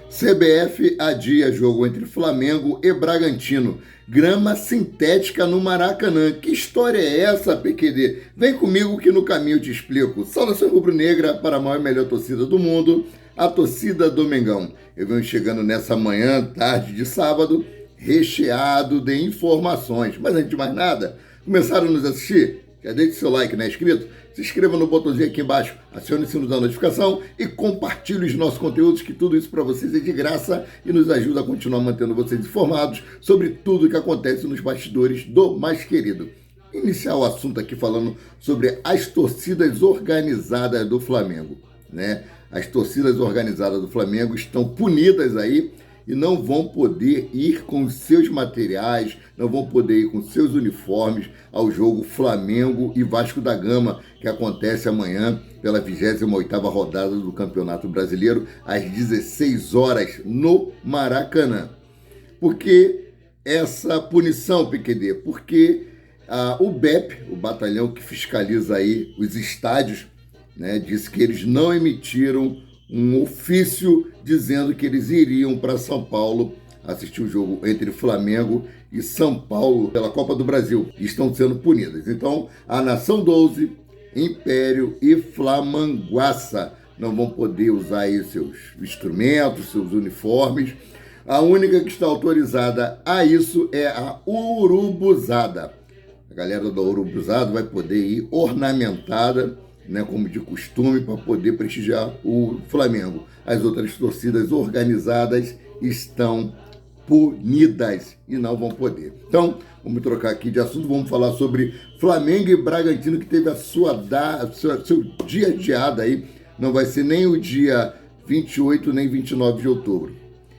CBF adia jogo entre Flamengo e Bragantino. Grama sintética no Maracanã. Que história é essa, PQD? Vem comigo que no caminho eu te explico. Saudação rubro-negra para a maior e melhor torcida do mundo, a torcida do Mengão. Eu venho chegando nessa manhã, tarde de sábado, recheado de informações. Mas antes de mais nada, começaram a nos assistir? Já deixe seu like, não é inscrito? Se inscreva no botãozinho aqui embaixo, acione o sino da notificação e compartilhe os nossos conteúdos, que tudo isso para vocês é de graça e nos ajuda a continuar mantendo vocês informados sobre tudo o que acontece nos bastidores do mais querido. Iniciar o assunto aqui falando sobre as torcidas organizadas do Flamengo, né? As torcidas organizadas do Flamengo estão punidas aí e não vão poder ir com seus materiais, não vão poder ir com seus uniformes ao jogo Flamengo e Vasco da Gama, que acontece amanhã pela 28ª rodada do Campeonato Brasileiro, às 16 horas no Maracanã. Por que essa punição, PQD? Porque o BEP, o batalhão que fiscaliza aí os estádios, né, disse que eles não emitiram um ofício dizendo que eles iriam para São Paulo assistir o jogo entre Flamengo e São Paulo pela Copa do Brasil. E estão sendo punidas. Então, a Nação 12, Império e Flamanguaça não vão poder usar aí seus instrumentos, seus uniformes. A única que está autorizada a isso é a Urubuzada. A galera da Urubuzada vai poder ir ornamentada, né, como de costume, para poder prestigiar o Flamengo. As outras torcidas organizadas estão punidas e não vão poder. Então, vamos trocar aqui de assunto, vamos falar sobre Flamengo e Bragantino, que teve seu dia adiado aí, não vai ser nem o dia 28 nem 29 de outubro.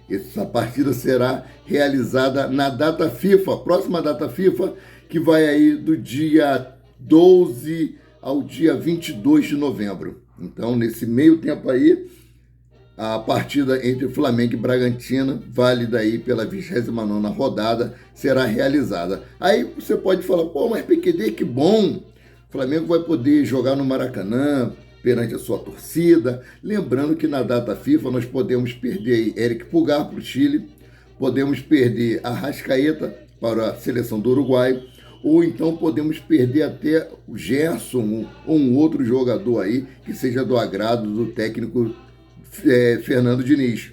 Essa partida será realizada na data FIFA, próxima data FIFA, que vai aí do dia 12 ao dia 22 de novembro. Então, nesse meio tempo aí, a partida entre Flamengo e Bragantino, válida aí pela 29ª rodada, será realizada. Aí você pode falar, pô, mas PQD, que bom! O Flamengo vai poder jogar no Maracanã, perante a sua torcida. Lembrando que na data FIFA nós podemos perder aí Eric Pulgar para o Chile, podemos perder Arrascaeta para a seleção do Uruguai, ou então podemos perder até o Gerson ou um outro jogador aí que seja do agrado do técnico Fernando Diniz.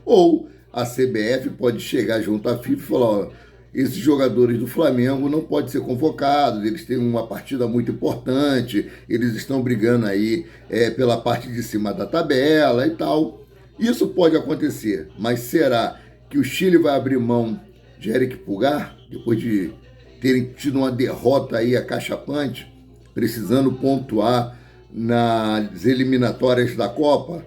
Ou a CBF pode chegar junto à FIFA e falar, ó, esses jogadores do Flamengo não podem ser convocados, eles têm uma partida muito importante, eles estão brigando aí pela parte de cima da tabela e tal. Isso pode acontecer, mas será que o Chile vai abrir mão de Eric Pulgar, depois de terem tido uma derrota aí acachapante, precisando pontuar nas eliminatórias da Copa?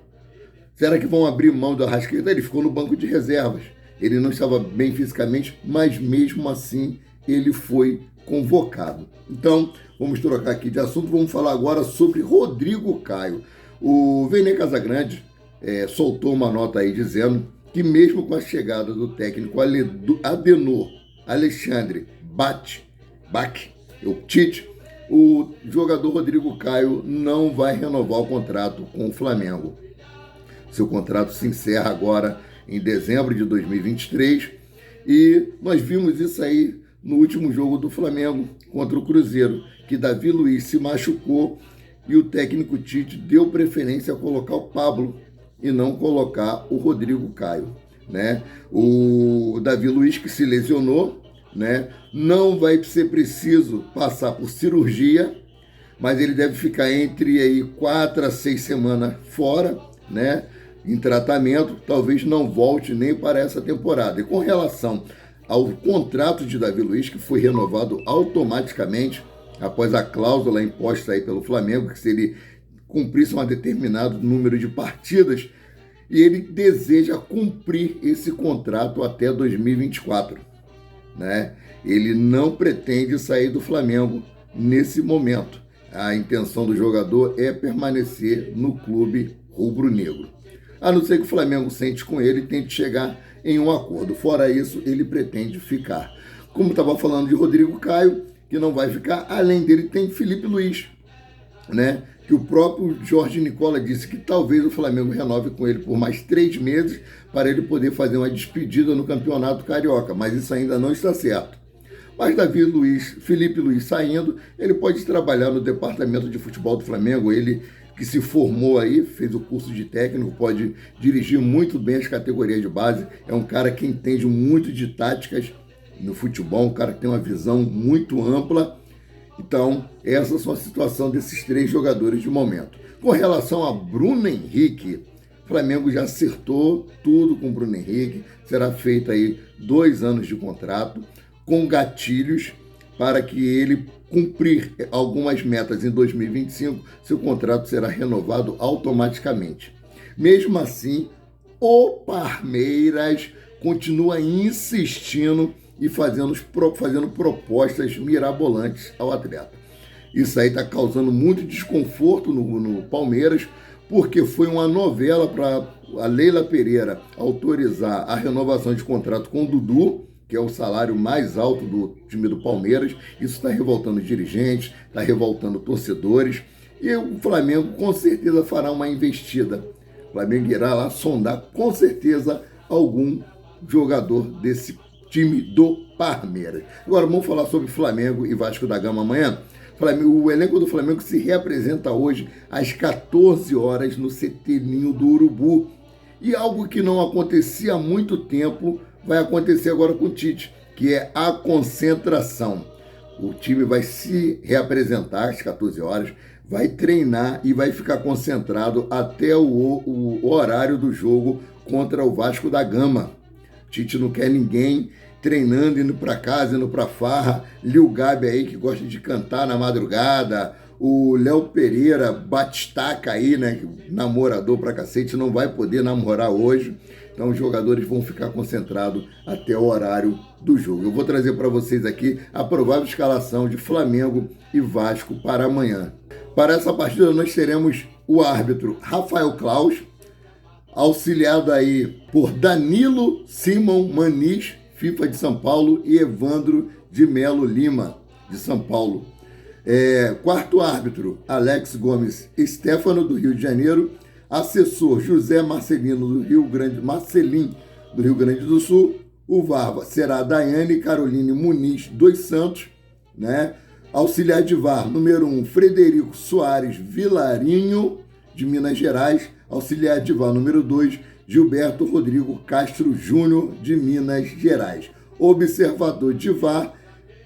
Será que vão abrir mão do Arrascaeta? Ele ficou no banco de reservas. Ele não estava bem fisicamente, mas mesmo assim ele foi convocado. Então, vamos trocar aqui de assunto. Vamos falar agora sobre Rodrigo Caio. O Vene Casagrande soltou uma nota aí dizendo que mesmo com a chegada do técnico Adenor Alexandre Bach, o Tite, o jogador Rodrigo Caio não vai renovar o contrato com o Flamengo. Seu contrato se encerra agora em dezembro de 2023 e nós vimos isso aí no último jogo do Flamengo contra o Cruzeiro, que Davi Luiz se machucou e o técnico Tite deu preferência a colocar o Pablo e não colocar o Rodrigo Caio, né? O Davi Luiz, que se lesionou, né, não vai ser preciso passar por cirurgia, mas ele deve ficar entre aí 4 a 6 semanas fora, né, em tratamento, talvez não volte nem para essa temporada. E com relação ao contrato de Davi Luiz, que foi renovado automaticamente após a cláusula imposta aí pelo Flamengo, que se ele cumprisse um determinado número de partidas, e ele deseja cumprir esse contrato até 2024, né? Ele não pretende sair do Flamengo nesse momento. A intenção do jogador é permanecer no clube rubro-negro, a não ser que o Flamengo sente com ele e tente chegar em um acordo. Fora isso, ele pretende ficar. Como estava falando de Rodrigo Caio, que não vai ficar, além dele tem Felipe Luiz. né, que o próprio Jorge Nicola disse que talvez o Flamengo renove com ele por mais 3 meses para ele poder fazer uma despedida no Campeonato Carioca, mas isso ainda não está certo. Mas Felipe Luiz saindo, ele pode trabalhar no departamento de futebol do Flamengo, ele que se formou aí, fez o curso de técnico, pode dirigir muito bem as categorias de base, é um cara que entende muito de táticas no futebol, um cara que tem uma visão muito ampla. Então, essa é a situação desses 3 jogadores de momento. Com relação a Bruno Henrique, o Flamengo já acertou tudo com o Bruno Henrique, será feito aí 2 anos de contrato, com gatilhos para que ele cumprir algumas metas em 2025, seu contrato será renovado automaticamente. Mesmo assim, o Palmeiras continua insistindo e fazendo propostas mirabolantes ao atleta. Isso aí está causando muito desconforto no Palmeiras, porque foi uma novela para a Leila Pereira autorizar a renovação de contrato com o Dudu, que é o salário mais alto do time do Palmeiras. Isso está revoltando dirigentes, está revoltando torcedores, e o Flamengo com certeza fará uma investida. O Flamengo irá lá sondar com certeza algum jogador desse time do Palmeiras. Agora vamos falar sobre Flamengo e Vasco da Gama amanhã. O elenco do Flamengo se reapresenta hoje às 14 horas no CT Ninho do Urubu. E algo que não acontecia há muito tempo vai acontecer agora com o Tite, que é a concentração. O time vai se reapresentar às 14 horas, vai treinar e vai ficar concentrado até o horário do jogo contra o Vasco da Gama. O Tite não quer ninguém treinando, indo para casa, indo para farra. Lil Gabi aí, que gosta de cantar na madrugada. O Léo Pereira, batistaca aí, né, namorador pra cacete, não vai poder namorar hoje. Então os jogadores vão ficar concentrados até o horário do jogo. Eu vou trazer para vocês aqui a provável escalação de Flamengo e Vasco para amanhã. Para essa partida nós teremos o árbitro Rafael Claus, auxiliado aí por Danilo Simon Maniz, FIFA de São Paulo, e Evandro de Melo Lima, de São Paulo. Quarto árbitro, Alex Gomes Stefano, do Rio de Janeiro. Assessor, José Marcelino, do Rio Grande do Sul. O VAR será Daiane Caroline Muniz dos Santos, né? Auxiliar de VAR, número 1, Frederico Soares Vilarinho, de Minas Gerais. Auxiliar de VAR, número 2, Gilberto Rodrigo Castro Júnior, de Minas Gerais. Observador de VAR,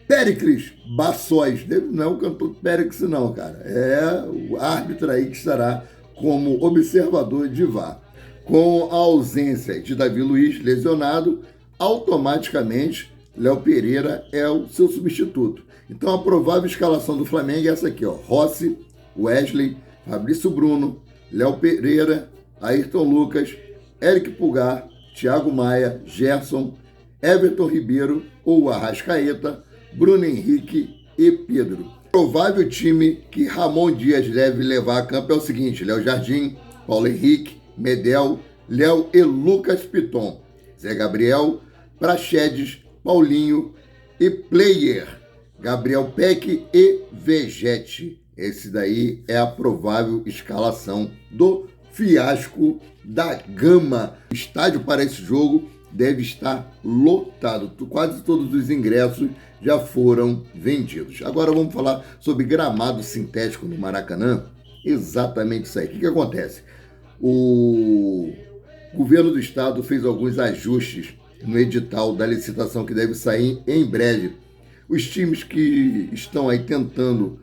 Péricles Bassóis. Não é o cantor Péricles não, cara. É o árbitro aí que estará como observador de VAR. Com a ausência de Davi Luiz lesionado, automaticamente Léo Pereira é o seu substituto. Então a provável escalação do Flamengo é essa aqui, ó: Rossi, Wesley, Fabrício Bruno, Léo Pereira, Ayrton Lucas, Eric Pulgar, Thiago Maia, Gerson, Everton Ribeiro ou Arrascaeta, Bruno Henrique e Pedro. Provável time que Ramon Dias deve levar a campo é o seguinte: Léo Jardim, Paulo Henrique, Medel, Léo e Lucas Piton, Zé Gabriel, Praxedes, Paulinho e Player, Gabriel Peck e Vegete. Esse daí é a provável escalação do Fiasco da Gama. O estádio para esse jogo deve estar lotado. Quase todos os ingressos já foram vendidos. Agora vamos falar sobre gramado sintético no Maracanã. Exatamente isso aí. O que acontece? O governo do estado fez alguns ajustes no edital da licitação que deve sair em breve. Os times que estão aí tentando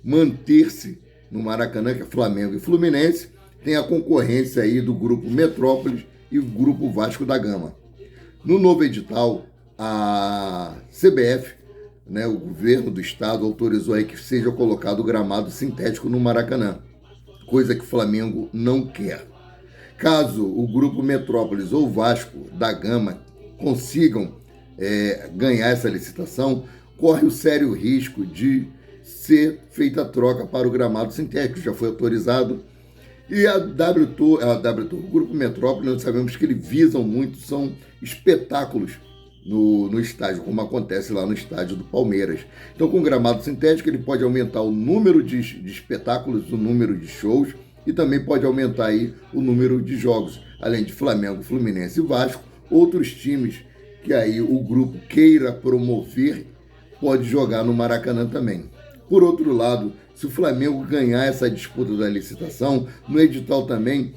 manter-se no Maracanã, que é Flamengo e Fluminense, tem a concorrência aí do Grupo Metrópolis e o Grupo Vasco da Gama. No novo edital, a CBF, né, o governo do estado, autorizou aí que seja colocado gramado sintético no Maracanã, coisa que o Flamengo não quer. Caso o Grupo Metrópolis ou Vasco da Gama consigam ganhar essa licitação, corre o sério risco de ser feita a troca para o gramado sintético, já foi autorizado. E a WTOR, o Grupo Metrópolis, nós sabemos que eles visam muito, são espetáculos no estádio, como acontece lá no estádio do Palmeiras. Então, com gramado sintético, ele pode aumentar o número de espetáculos, o número de shows, e também pode aumentar aí o número de jogos, além de Flamengo, Fluminense e Vasco, outros times que aí o grupo queira promover pode jogar no Maracanã também. Por outro lado, se o Flamengo ganhar essa disputa da licitação, no edital também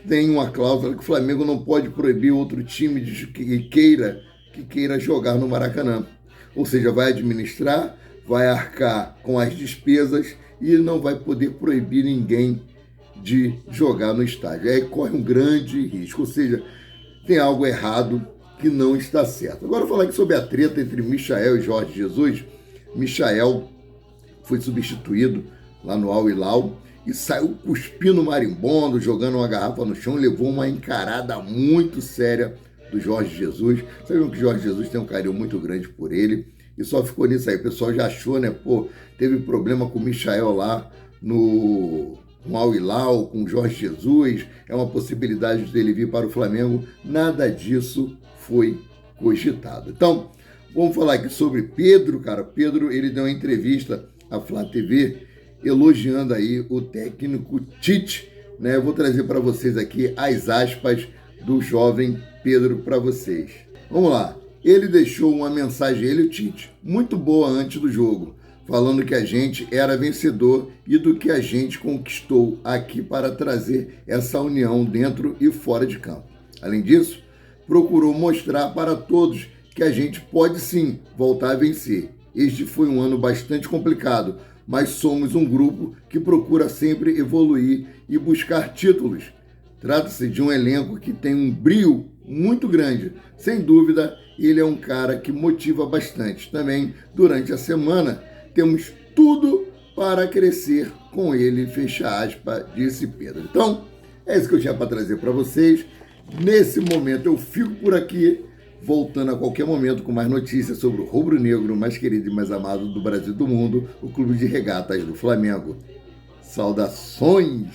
tem uma cláusula que o Flamengo não pode proibir outro time que queira jogar no Maracanã. Ou seja, vai administrar, vai arcar com as despesas e não vai poder proibir ninguém de jogar no estádio. Aí corre um grande risco, ou seja, tem algo errado que não está certo. Agora eu vou falar aqui sobre a treta entre Michael e Jorge Jesus. Michael foi substituído lá no Al Hilal e saiu cuspindo marimbondo, jogando uma garrafa no chão, levou uma encarada muito séria do Jorge Jesus. Sabiam que o Jorge Jesus tem um carinho muito grande por ele e só ficou nisso aí. O pessoal já achou, né? Pô, teve problema com o Michael lá no Al Hilal, com o Jorge Jesus, é uma possibilidade dele vir para o Flamengo. Nada disso foi cogitado. Então, vamos falar aqui sobre Pedro, cara. Pedro, ele deu uma entrevista à Flá TV elogiando aí o técnico Tite, né? Eu vou trazer para vocês aqui as aspas do jovem Pedro para vocês. Vamos lá. Ele deixou uma mensagem, ele e o Tite, muito boa antes do jogo, falando que a gente era vencedor e do que a gente conquistou aqui para trazer essa união dentro e fora de campo. Além disso, procurou mostrar para todos que a gente pode sim voltar a vencer. Este foi um ano bastante complicado, mas somos um grupo que procura sempre evoluir e buscar títulos. Trata-se de um elenco que tem um brio muito grande. Sem dúvida, ele é um cara que motiva bastante. Também, durante a semana, temos tudo para crescer com ele, fecha aspas, disse Pedro. Então, é isso que eu tinha para trazer para vocês. Nesse momento, eu fico por aqui, voltando a qualquer momento com mais notícias sobre o rubro-negro mais querido e mais amado do Brasil e do mundo, o Clube de Regatas do Flamengo. Saudações!